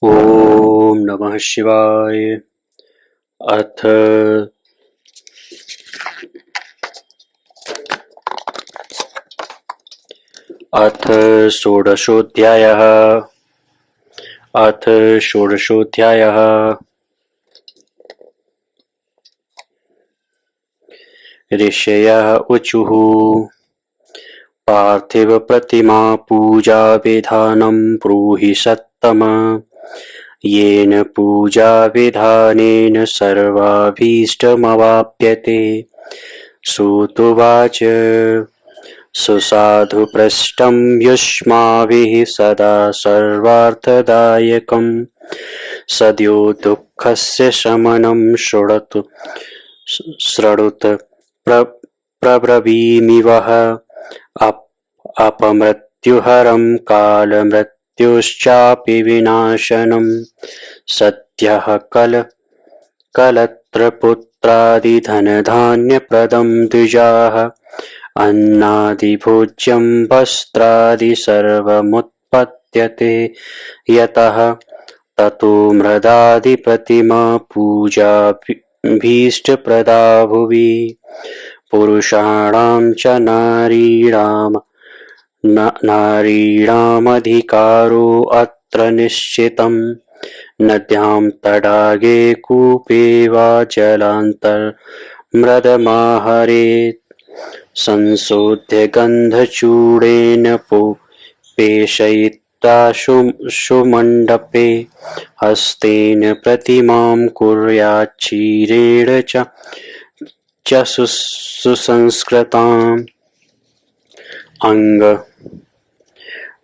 ओम नमः शिवाय। अथ अथ षोडशोऽध्यायः। अथ षोडशोऽध्यायः। ऋषयः ऊचुः। पार्थिवप्रतिमा पूजा विधानं ब्रूहि सत्तम। येन पूजा विधानेन सर्वाभीष्टमवाप्यते। सूतुवाच सुसाधु पृष्टं युष्माभिः सदा सर्वार्थदायकं। सद्यो दुःखस्य शमनं शृणुत प्रब्रवीमि वः। अपमृत्युहरं कालमृत्युश्चापि विनाशनं। सद्यः कलत्रपुत्रादिधनधान्यप्रदं द्विजाः। अन्नादिभोज्यं वस्त्रादि सर्वमुत्पद्यते यतः। ततो मृदादिप्रतिमा पूजा भीष्टप्रदा भुवि। पुरुषाणां च नारीणामधिकारो अत्र निश्चितं। नद्यां तडागे कूपे वा जलान्तर्मृदमाहरेत्। संशोध्य गन्धचूडेन पेषयित्वा सुमण्डपे। हस्तेन प्रतिमां कुर्यात् क्षीरेण च सुसंस्कृताम्।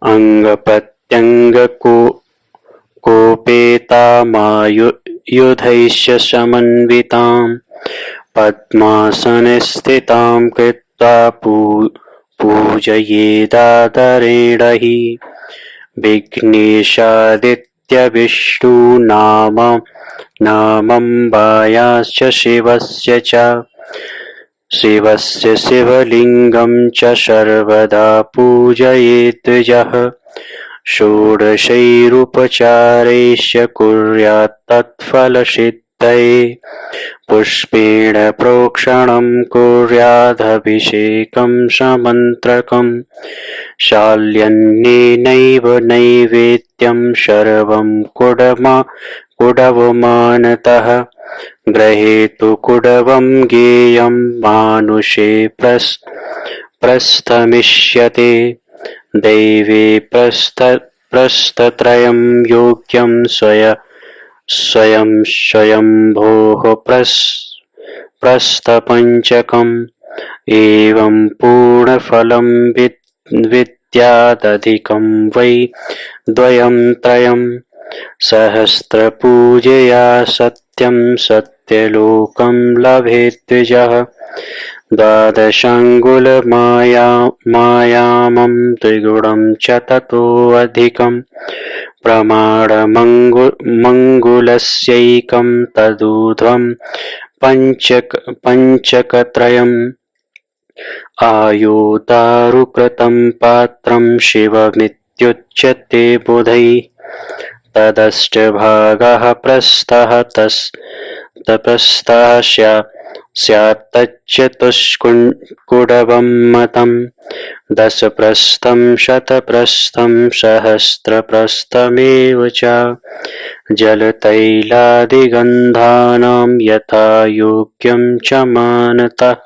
अङ्गप्रत्यङ्गकोपेतामायुधैश्च समन्विताम्। पद्मासनस्थितां कृत्वा पूजयेदादरेण हि। विघ्नेशादित्यविष्णुनामम्बायाश्च शिवस्य शिवलिङ्गं च सर्वदा पूजयेत् द्विजः। षोडशैरुपचारैश्च कुर्यात् तत्फलसिद्धये। पुष्पेण प्रोक्षणं कुर्यादभिषेकं समन्त्रकम्। शाल्यन्नेनैव नैवेद्यं सर्वं कुडवमानतः। गृहे तु कुडवं गेयं मानुषे प्रस्थमिष्यते। दैवे प्रस्थत्रयं योग्यं स्वयंभोः प्रस्थपञ्चकम्। एवं पूर्णफलं विद्यादधिकं वै द्वयं त्रयं। सहस्रपूजया सत्यं सत्यलोकं लभेत् द्विजः। द्वादशाङ्गुलमायामं त्रिगुणं च ततोऽधिकम्। प्रमाणमङ्गुलस्यैकं तदूर्ध्वं पञ्चकत्रयम्। आयुदारुकृतं पात्रं शिवमित्युच्यते बुधैः। तदष्टभागः प्रस्थः स्यात्तच्चतुष्कुडवं मतम्। दशप्रस्थं शतप्रस्थं सहस्रप्रस्थमेव च। जलतैलादिगन्धानां यथा योग्यं च मानतः।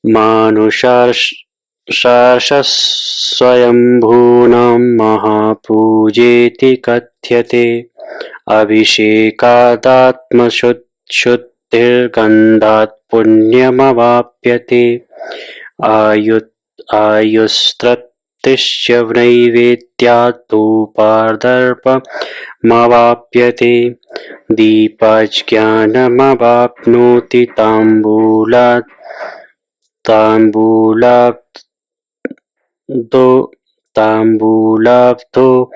मानुषार्षस्वयंभूनां महापूजेति कथ्यते। अभिषेकादात्मशुद्धिर्गन्धात् पुण्यमवाप्यते। आयुस्तृप्तिश्च नैवेद्यात् धूपादर्पमवाप्यते। दीपाज्ञानमवाप्नोति ताम्बूलाब्धो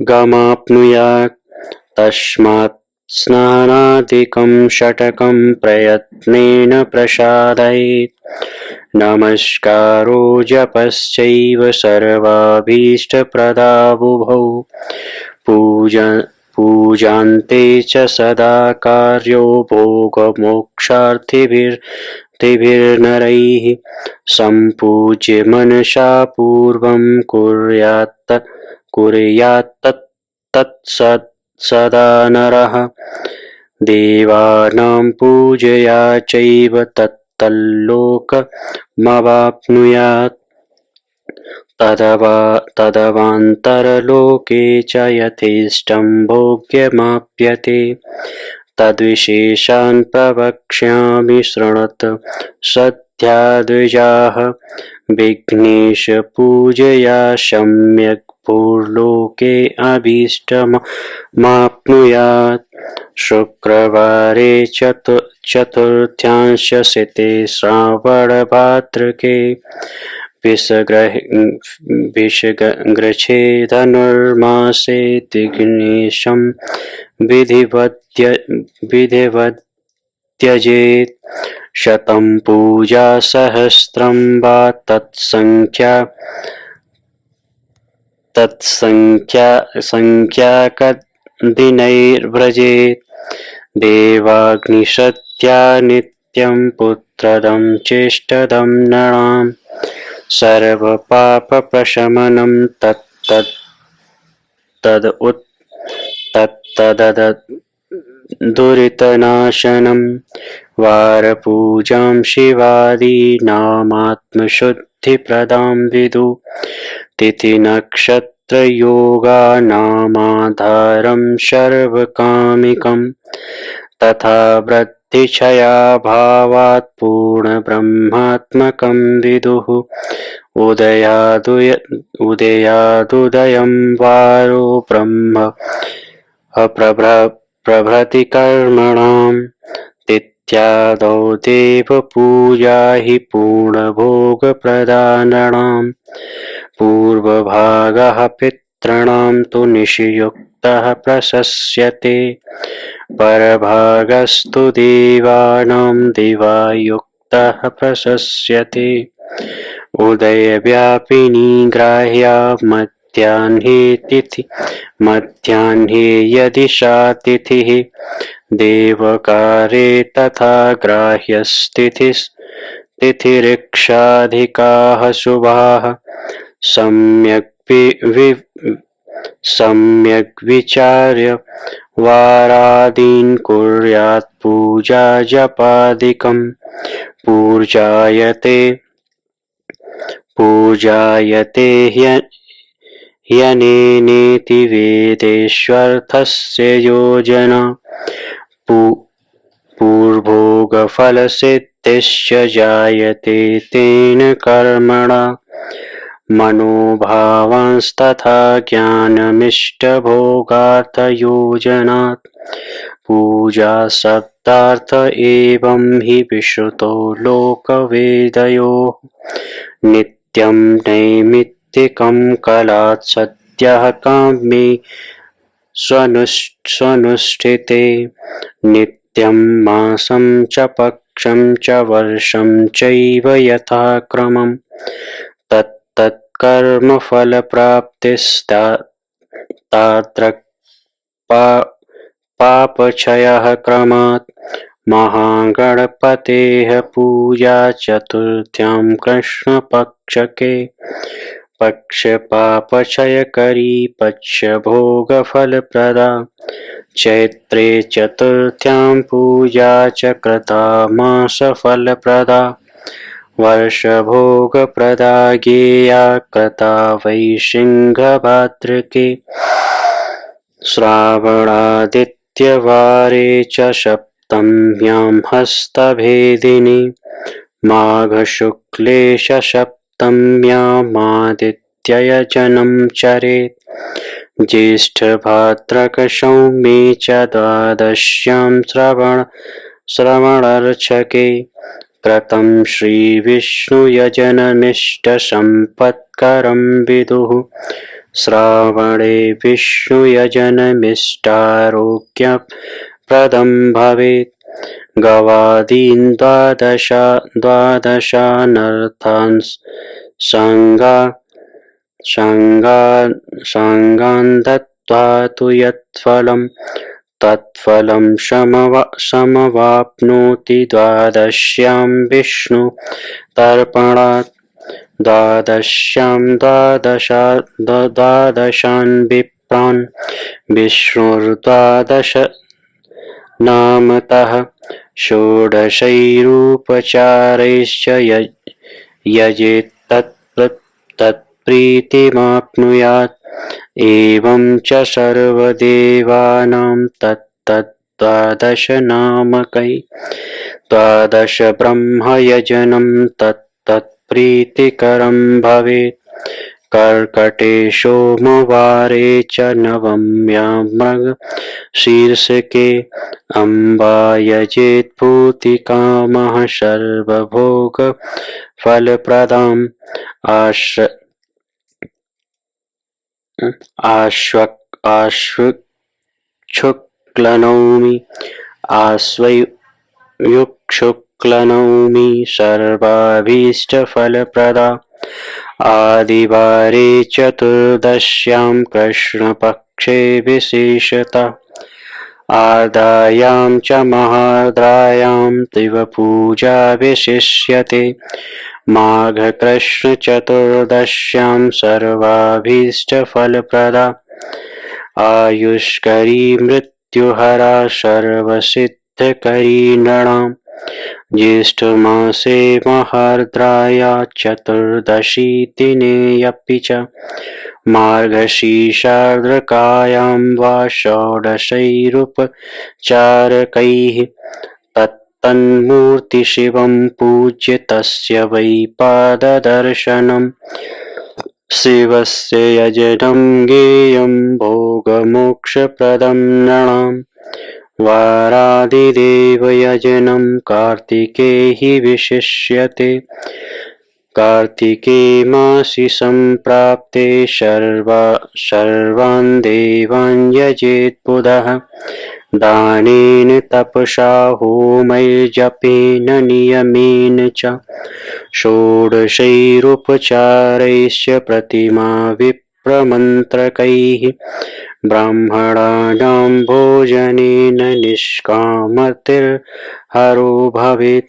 गमाप्नुयात्। तस्मात् स्नानादिकं षट्कं प्रयत्नेन प्रसादयेत्। नमस्कारो जपश्चैव सर्वाभीष्टप्रदावुभौ। पूजान्ते च सदा कार्यो भोगमोक्षार्थिभिर्नरैः सम्पूज्य मनसा पूर्वं कुर्यात् तत्सदा नरः देवानां पूजया चैव तत्तल्लोकमवाप्नुयात् तदवान्तरलोके च यथेष्टं भोग्यमाप्यते तद्विशेषान् प्रवक्ष्यामि शृणुत सद्याद्विजाः विघ्नेश पूजया सम्यक् भूर्लोके अभीष्टमाप्नुयात् शुक्रवारे चतुर्थ्यांशसिते श्रावणभाद्रके विषगृहे धनुर्मासे विघ्नेशं विधिवत् त्यजेत् शतं पूजा सहस्रं वा तत्संख्याकदिनैर्व्रजेत् देवाग्निशत्या नित्यं पुत्रदं चेष्टदं नृणां सर्वपापप्रशमनं दुरितनाशनं वारपूजां शिवादीनामात्मशुद्धिप्रदां विदुः तिथिनक्षत्रयोगानामाधारं सर्वकामिकं तथा वृद्धिक्षयाभावात् पूर्णब्रह्मात्मकं विदुः उदयादुदयं वारो ब्रह्म प्रभृति कर्मणाम् तिथ्यादौ देवपूजा हि पूर्णभोगप्रदानम् पूर्वभागः पितॄणां तु निशियुक्तः प्रशस्यते परभागस्तु देवानां दिवायुक्तः प्रशस्यते उदयव्यापिनी ग्राह्या मध्याह्ने यदि सा तिथिः देवकारे तथा ग्राह्यस्तिथिरिक्षाधिकाः शुभाः सम्यक् विचार्य वारादीन् कुर्यात् पूजा जपादिकं पूजायते ह्यनेनेति वेदेष्वर्थस्य योजना पूर्वभोगफलसिद्धिश्च जायते तेन कर्मणा मनोभावांस्तथा ज्ञानमिष्टभोगार्थयोजनात् पूजा शब्दार्थ एवं हि विश्रुतो लोकवेदयोः नित्यं नैमित्तिकं कलात् सद्यः काम्ये स्वनुष्ठिते नित्यं मासं च पक्षं च वर्षं चैव यथाक्रमम् तत्कर्मफलप्राप्तिस्तादृक् पापक्षयः क्रमात् महागणपतेः पूजा चतुर्थ्यां कृष्णपक्षके पक्षपापक्षयकरी पक्षभोगफलप्रदा चैत्रे चतुर्थ्यां पूजा च कृता मासफलप्रदा वर्षभोगप्रदा गेया कृता वैशिङ्खभाद्रके श्रावणादित्यवारे च सप्तम्यां हस्तभेदिनि माघशुक्ले सप्तम्यामादित्ययजनं चरेत् ज्येष्ठभाद्रकसौम्ये च द्वादश्यां श्रवणार्चके कृतं श्रीविष्णुयजनमिष्टसम्पत्करं विदुः श्रावणे विष्णुयजनमिष्टारोग्यप्रदं भवेत् गवादीन् द्वादशानर्थान् सांगान् तु यत्फलं तत्फलं समवाप्नोति द्वादश्यां विष्णु तर्पणात् द्वादश्यां द्वादशान् विप्रान् विष्णुर्द्वादश नामतः षोडशैरुपचारैश्च यजेत् तत्प्रीतिमाप्नुयात् एवं च सर्वदेवानां तत्तद्वादशनामकै द्वादश ब्रह्मयजनं तत्प्रीतिकरं भवेत् कर्कटे सोमवारे च नवम्यामृगशीर्षके अम्बा यजेत् भूतिकामः सर्वभोगफलप्रदाम् आश्वयुक्शुक्लनौमि सर्वाभीष्टफलप्रदा आदिवारे चतुर्दश्यां कृष्णपक्षे विशेषतः आर्द्रायां च महार्द्रायां दिवपूजा विशिष्यते माघकृष्णचतुर्दश्यां सर्वाभीष्टफलप्रदा आयुष्करी मृत्युहरा सर्वसिद्धकरी नृणाम् ज्येष्ठमासे महार्द्राया चतुर्दशी दिनेऽपि च मार्गशीर्षार्द्रकायां वा षोडशैरुपचारकैः तन्मूर्तिशिवं पूज्य तस्य वै पाददर्शनम् शिवस्य यजनं ज्ञेयं भोगमोक्षप्रदं नृणाम् वारादिदेवयजनं कार्तिके हि विशिष्यते कार्तिके मासि सम्प्राप्ते सर्वान् देवान् यजेत् बुधः दानेन तपसा होमैर्जपेन नियमेन च षोडशैरुपचारैश्च प्रतिमा विप्रमन्त्रकैः ब्राह्मणानां भोजनेन निष्कामतिर्हरो भवेत्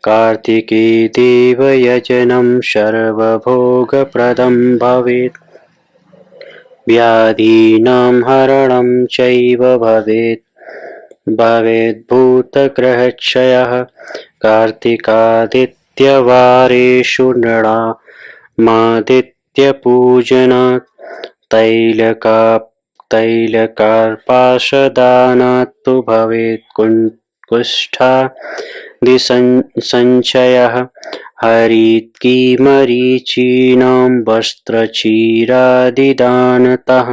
कार्तिके देवयजनं सर्वभोगप्रदं भवेत् व्याधीनां हरणं चैव भवेद्भूतग्रहक्षयः कार्तिकादित्यवारेषु नृणामादित्यपूजनात् तैलकार्पाशदानात् तु भवेत् कुष्ठादिसञ्चयः हरित्कीमरीचीनां वस्त्रचीरादिदानतः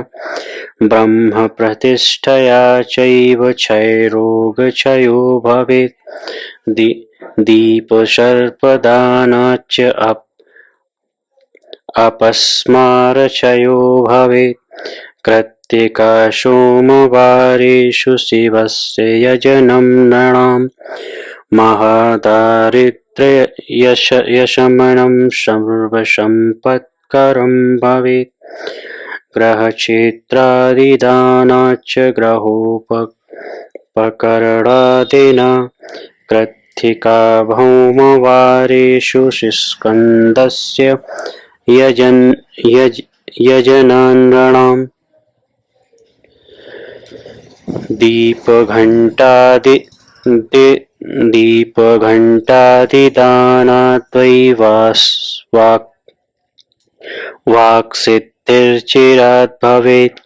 ब्रह्मप्रतिष्ठया चैव क्षयरोगक्षयो भवेत् दीपसर्पदानाच्च अपस्मारक्षयो भवेत् कृत्तिका सोमवारेषु शिवस्य यजनं नृणां महादारिद्र्यशमनं सर्वसम्पत्करं भवेत् ग्रहक्षेत्रादिदानाच्च ग्रहोपकरणादिना कृत्तिका भौमवारेषु स्कन्दस्य यजनान् दीपघण्टादिदानाद्वै वाक्सिद्धिर्चिरात् भवेत्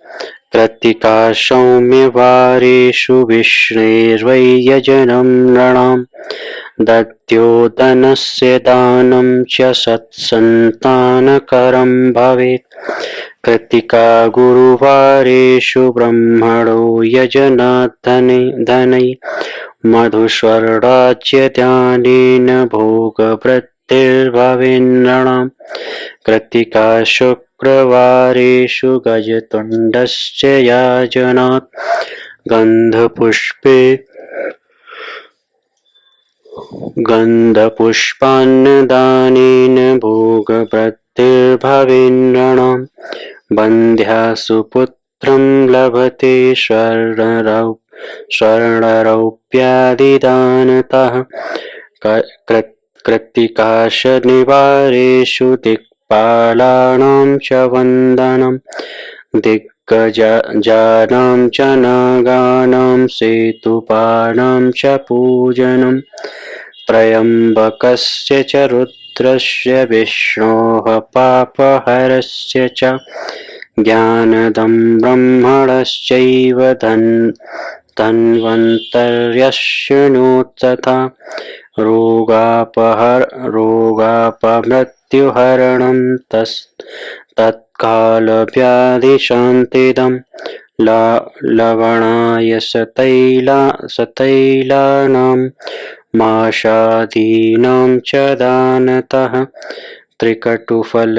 कृत्तिका सौम्यवारेषु विष्णोर्वै यजनं नृणां दध्योदनस्य दानं च सत्सन्तानकरं भवेत् कृत्तिका गुरुवारेषु ब्रह्मणो यजनात् धनै मधुस्वर्णाच्यदानेन भोगवृद्धिर्भवेन्नृणाम् कृत्तिका शुक्रवारेषु गजतुण्डस्य याजनात् गन्धपुष्पान्नदानेन भोगवृद्धिर्भवेन्नृणाम् वन्ध्या सुपुत्र वस्त्रं लभते स्वर्णरौप्यादिदानतः कृत्तिकाशनिवारेषु दिक्पालानां च वन्दनं दिग्गजानां च नागानां सेतुपानां च पूजनं त्र्यम्बकस्य च रुद्रस्य विष्णोः पापहरस्य च ज्ञानदं ब्रह्मणश्चैव धन्वन्तर्यश्नुतथा रोगापमृत्युहरणं तत्कालव्याधिशान्तिदं लवणाय सतैलानां माशादीनां च दानतः त्रिकटुफलगन्धानां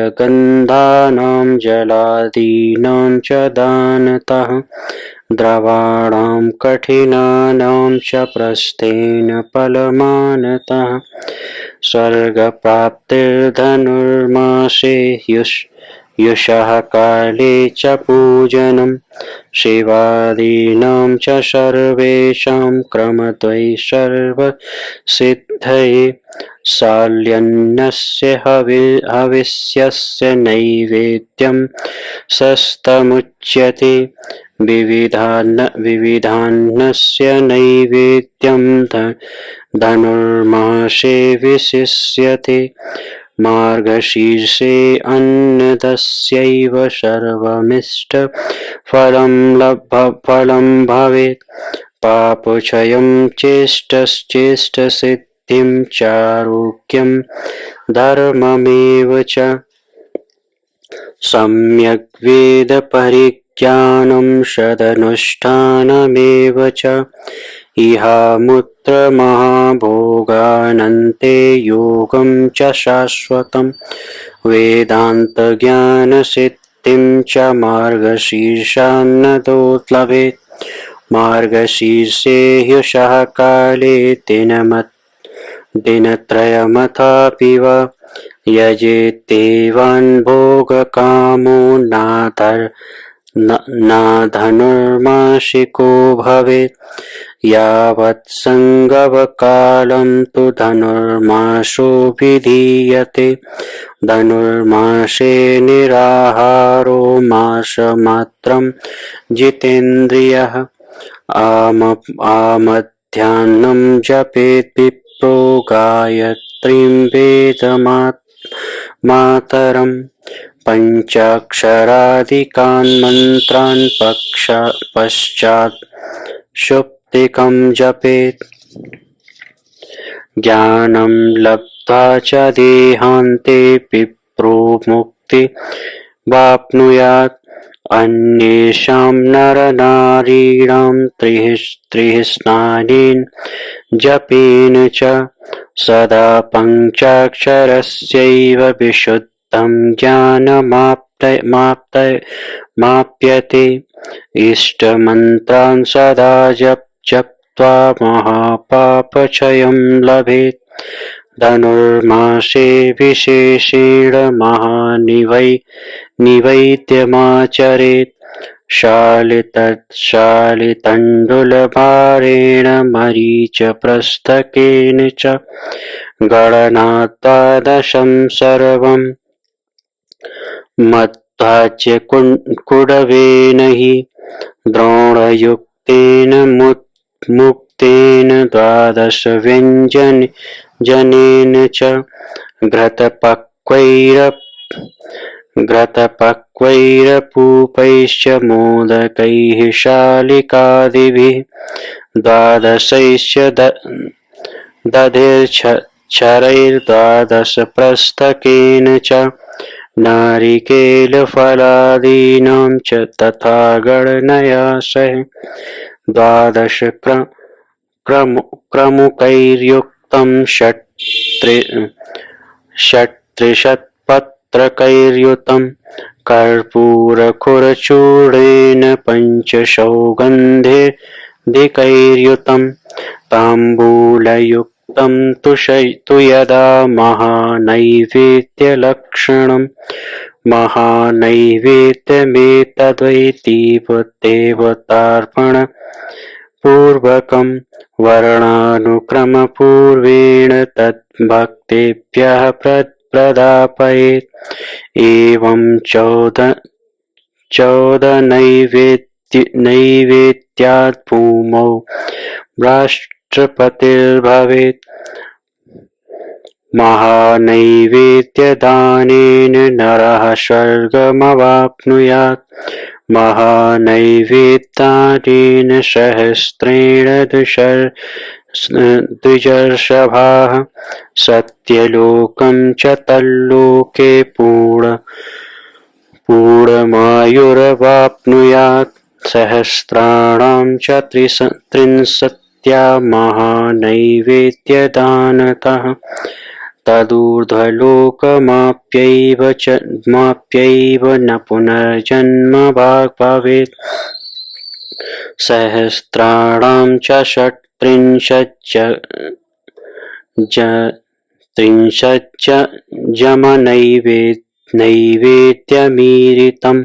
जलादीनां च दानतः द्रवाणां कठिनानां च प्रस्थेन फलमानतः स्वर्गप्राप्तिर्धनुर्मासे युषः काले च पूजनं शिवादीनां च सर्वेषां क्रमद्वै सर्वसिद्धये शाल्यन्नस्य हविष्यस्य नैवेद्यं सस्तमुच्यते विविधान्नस्य नैवेद्यं धनुर्मासे विशिष्यते मार्गशीर्षे अन्नदस्यैव सर्वमिष्टफलं भवेत् पापक्षयं चेष्टसिद्धिं चारोग्यं धर्ममेव च सम्यग् वेदपरिज्ञानं सदनुष्ठानमेव च इहामुत्र महाभोगानन्ते योगं च शाश्वतं वेदान्तज्ञानसिद्धिं च मार्गशीर्षान्नतो लभेत् मार्गशीर्षे ह्युषः काले दिनत्रयमथापि वा यजेत्येवान् भोगकामो धनुर्मासिको भवेत् यावत् सङ्गवकालं तु धनुर्मासो विधीयते धनुर्मासे निराहारो मासमात्रं जितेन्द्रियः आमध्याह्नं जपेत् विप्रो गायत्रीं वेदमातरम् पञ्चाक्षरादिकान् मन्त्रान् पश्चात् शुप्तिकं जपेत् ज्ञानं लब्ध्वा च देहान्ते विप्रो मुक्ति वाप्नुयात् अन्येषां नरनारीणां त्रिः स्नानेन जपेन च सदा पञ्चाक्षरस्यैव विशुद्धं ज्ञानमाप्यते इष्टमन्त्रान् सदा जप्त्वा महापापक्षयं लभेत् धनुर्मासे विशेषेण महानिवेद्यमाचरेत् शालितण्डुलभारेण मरीचप्रस्थकेन च गणनाद्वादशं सर्वं मध्वाच्य कुडवेन हि द्रोणयुक्तेन मुक्तेन द्वादशव्यञ्जनेन च घृतपक्वैरपूपैश्च मोदकैः शालिकादिभिः द्वादशैश्च दधिर्क्षरैर्द्वादशप्रस्थकेन च नारिकेलफलादीनां च तथा गणनया सह द्वादश क्रमुकैर्युक्तं षट्त्रिशत्पत्रकैर्युतं कर्पूरखुरचूर्णेन पञ्चसौगन्धिकैर्युतं ताम्बूलयुक्तं तु यदा महानैवेद्यलक्षणं महानैवेद्यमेतद्वैतीव देवतार्पण पूर्वकं वर्णानुक्रमपूर्वेण तद्भक्तेभ्यः प्रदापयेत्। एवं चौदनैवेद्यात् भूमौ राष्ट्रपतिर्भवेत्। महानैवेद्यदानेन नरः स्वर्गमवाप्नुयात्। महानैवेद्यदानेन सहस्रेण द्विजर्षभाः सत्यलोकं च तल्लोके पूर्णमायुरवाप्नुयात्। सहस्राणां च त्रिंशत्या महानैवेद्यदानतः तदूर्ध्वलोकमाप्यैव न पुनर्जन्म भवेत्। सहस्राणां च षट्त्रिंशच्च जमनैवेद्यमीरितं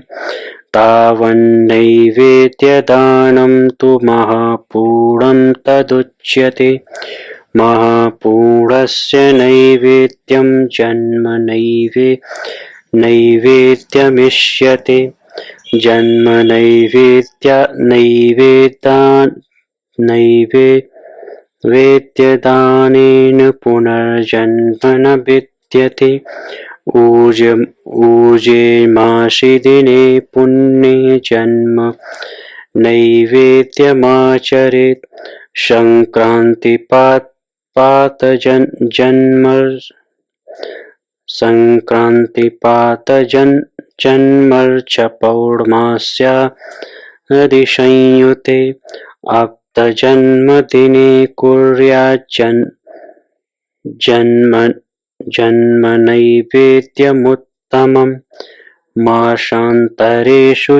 तावन्नैवेद्यदानं तु महापूर्णं तदुच्यते। महापूर्णस्य नैवेद्यं जन्मनैवेद्यमिष्यते। जन्मनैवेद्यदानेन पुनर्जन्म न विद्यते। ऊर्जेमासि दिने पुण्ये जन्म नैवेद्यमाचरेत्। संक्रान्तिपातजन्मर्च पौर्णमास्यादिसंयुते। आप्तजन्मदिने कुर्याज्जन्मनैवेद्यमुत्तमम्। मासान्तरेषु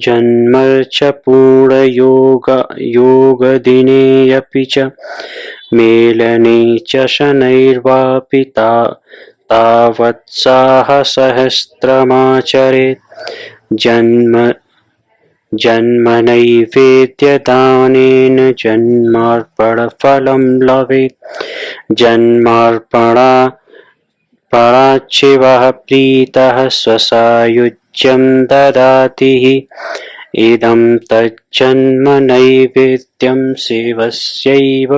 जन्मर्च पूर्णयोगदिनेऽपि च। मेलने च शनैर्वापि तावत्साहस्रमाचरेत्। जन्मनैवेद्यदानेन जन्मार्पणफलं लभेत्। जन्मार्पणाच्छिवः प्रीतः स्वसायुज्यं ददाति। इदं तज्जन्मनैवेद्यं शिवस्यैव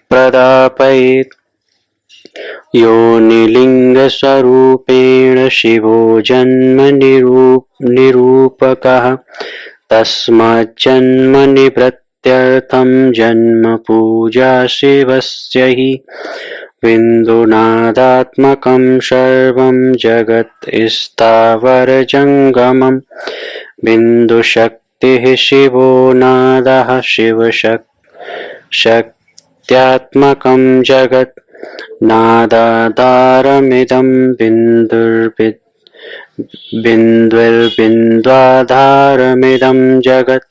प्रदापयेत्। योनिलिङ्गस्वरूपेण शिवो जन्मनिरूपकः। तस्माज्जन्मनिवृत्त्यर्थं जन्मपूजा शिवस्य हि। बिन्दुनादात्मकं सर्वं जगत् स्थावरजङ्गमम्। बिन्दुशक्तिः शिवो नादः शिवशक्त्यात्मकं जगत्। नादाधारमिदं बिन्दुर्बिन्द्वाधारमिदं जगत्।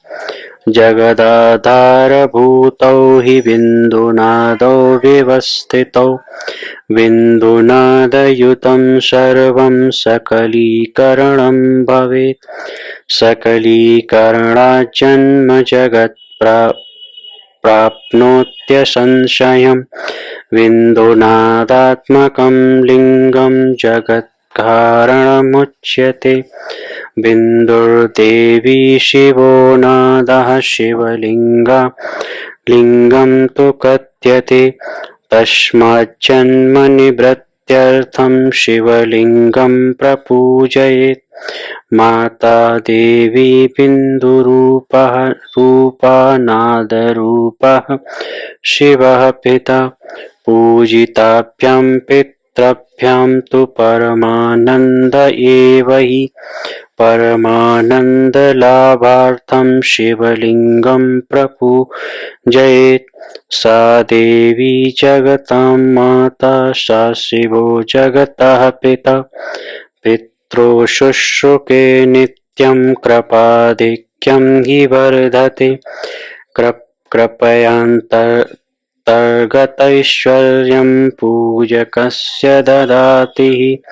जगदाधारभूतौ हि बिन्दुनादौ व्यवस्थितौ। बिन्दुनादयुतं सर्वं सकलीकरणं भवेत्। सकलीकरणात् जन्म जगत् प्राप्नोत्यसंशयम्। बिन्दुनादात्मकं लिङ्गं जगत्कारणमुच्यते। बिन्दुर्देवी शिवो नादः शिवलिङ्गं तु कथ्यते। तस्माज्जन्मनिवृत्त्यर्थं शिवलिङ्गं प्रपूजयेत्। माता देवी बिन्दुरूपा नादरूपः शिवः पिता। पूजिताभ्यां पितृभ्यां तु परमानन्द एव हि। परमानन्दलाभार्थं शिवलिङ्गं प्रपूजयेत्। सा देवी जगतां माता सा शिवो जगतः पिता। पितृशुश्रूषे नित्यं कृपाधिक्यं हि वर्धते। कृपयान्तर्गतं तन्मन्यन्तर्गतैश्वर्यं पूजकस्य ददाति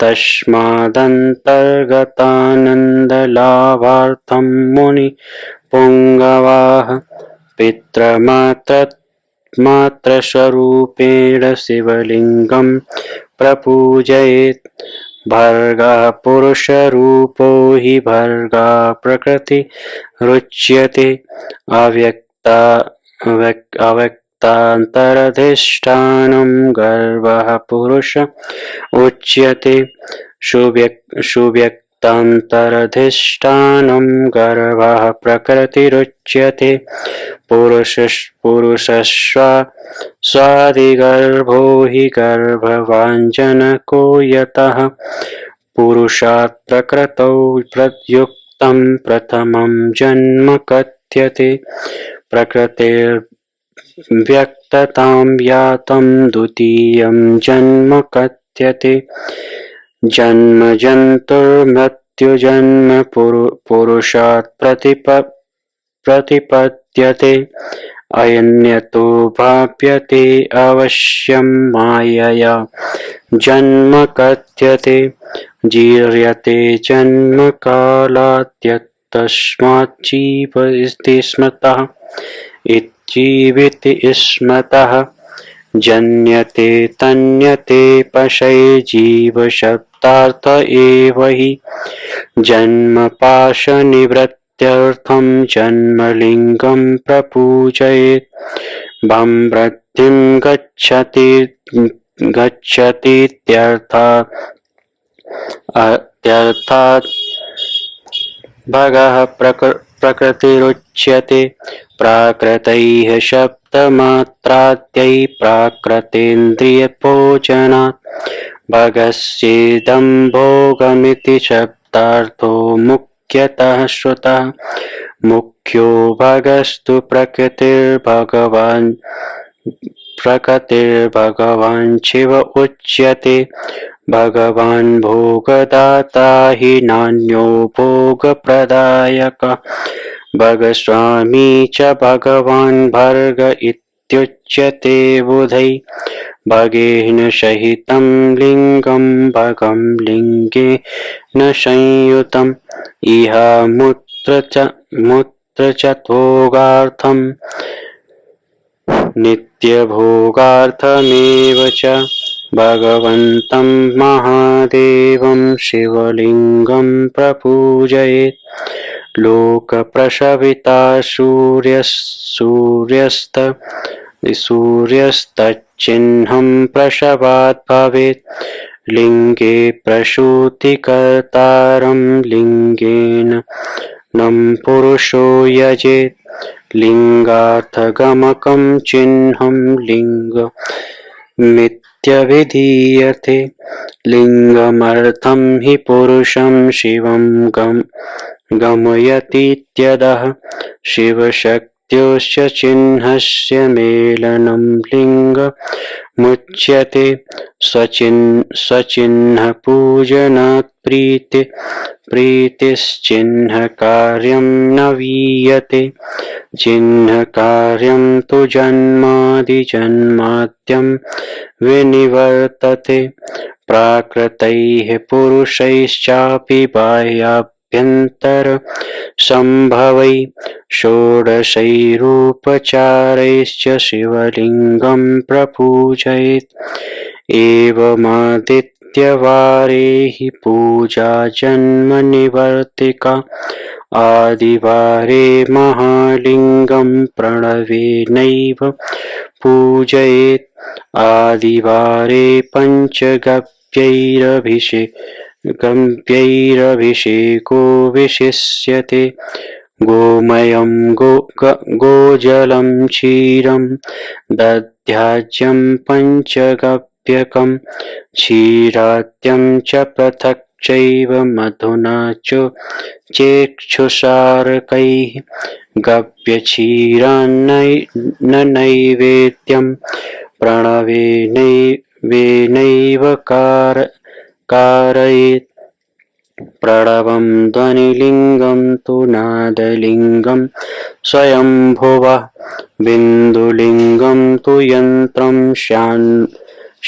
तस्मादन्तर्गतानन्दलाभार्थं मुनिपुङ्गवाः पितृमात्रस्वरूपेण शिवलिङ्गं प्रपूजयेत्। भर्गः पुरुषरूपो हि भर्गा प्रकृतिरुच्यते। अव्यक्तान्तरधिष्ठानं गर्भः पुरुष उच्यते। सुव्यक्तान्तरधिष्ठानं गर्भः प्रकृतिरुच्यते। पुरुषस्वादिगर्भो हि गर्भवाञ्जनको यतः पुरुषात् प्रकृतौ प्रयुक्तं प्रथमं जन्म कथ्यते। प्रकृतेर्व्यक्ततां यातं द्वितीयं जन्म कथ्यते। जन्म जन्तुर्मृत्युजन्म पुरुषात् प्रतिपद्यते। अयन्यतो भाव्यते अवश्यं मायया जन्म कथ्यते। जीर्यते जन्म कालाद्यतस्माज्जीवति स्मृतः इज्जीवति स्मृतः। जन्यते तन्यते पशैर्जीवशब्दार्थ एव हि। जन्मपाशनिवृत्त्यर्थं जन्मलिङ्गं प्रपूजयेत्। भ्रमवृद्धिं गच्छतीत्यर्थात् भगः प्रकृतिरुच्यते। प्राकृतैः शब्दमात्राद्यै प्राकृतेन्द्रियभोजनात् भगस्येदं भोगमिति शब्दार्थो मुख्यतः श्रुतः। मुख्यो भगस्तु प्रकृतिर्भगवान् शिव उच्यते। भगवान् भोगदाता हि नान्यो भोगप्रदायकः। भगस्वामी च भगवान् भर्ग इत्युच्यते बुधैः। भगेन सहितं लिङ्गं भगं लिङ्गेन संयुतम्। इह मूत्रचभोगार्थं नित्यभोगार्थमेव च। भगवन्तं महादेवं शिवलिङ्गं प्रपूजयेत्। लोकप्रसविता सूर्यस्तच्चिह्नं प्रसवात् भवेत्। लिङ्गे प्रसूतिकर्तारं लिङ्गेन नं पुरुषो यजेत्। लिङ्गार्थगमकं चिह्नं लिङ्गमित्यभिधीयते। लिङ्गमर्थं हि पुरुषं शिवं गमयतीत्यतः। शिवशक्त्योश्च चिह्नस्य मेलनं लिङ्गमुच्यते। स्वचिह्नपूजनात् प्रीतिश्चिह्नकार्यं न वीयते। चिह्नकार्यं तु जन्माद्यं विनिवर्तते। प्राकृतैः पुरुषैश्चापि बाह्याभ्यन्तरसम्भवैः षोडशैरुपचारैश्च शिवलिङ्गं प्रपूजयेत्। एवमादित्यवारे हि पूजा जन्मनिवर्तिका। आदिवारे महालिङ्गं प्रणवेनैव पूजयेत्। आदिवारे पञ्चगव्यैरभिषेको विशिष्यते। गोमयं गोजलं क्षीरं दध्याज्यं पञ्चगव्यकं। क्षीराद्यं च पृथक् चैव मधुना चेक्षुसारकैः। गव्यक्षीरान्न नैवेद्यं प्रणवेनैव कारयेत्। प्रणवं ध्वनिलिङ्गं तु नादलिङ्गं स्वयंभुवः बिन्दुलिङ्गं तु यन्त्रं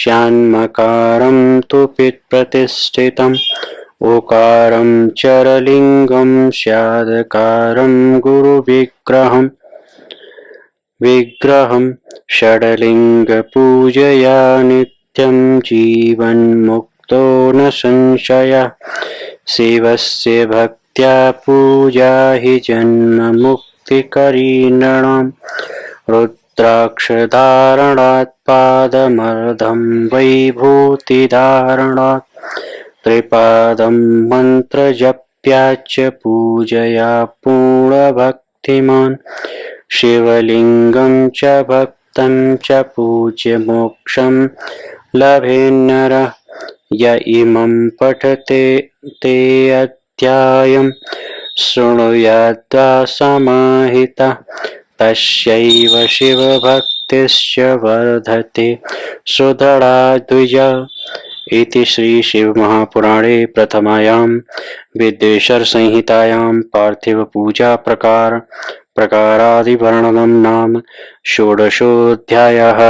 षण्मकारं तु पित्प्रतिष्ठितम् ओकारं चरलिङ्गं स्यादकारं गुरुविग्रहं षड्लिङ्गपूजया नित्यं जीवन्मुक्तो न संशयः शिवस्य भक्त्या पूजा हि जन्ममुक्तिकरी नृणाम् रुद्राक्षधारणात् पादमर्धं वैभूतिधारणात् त्रिपादं मन्त्रजप्याच्च पूजया पूर्णभक्तिमान् शिवलिङ्गं च भक्तं च पूज्य मोक्षं लभेन्नरः य इमं पठते ते अध्यायं शृणुयाद्वा समाहितः तस्यैव शिवभक्तिश्च वर्धते सुदृढा द्विज इति श्री शिवमहापुराणे प्रथमायां विद्वेश्वर-संहितायां पार्थिवपूजा प्रकारादिवर्णनं नाम षोडशोऽध्यायः।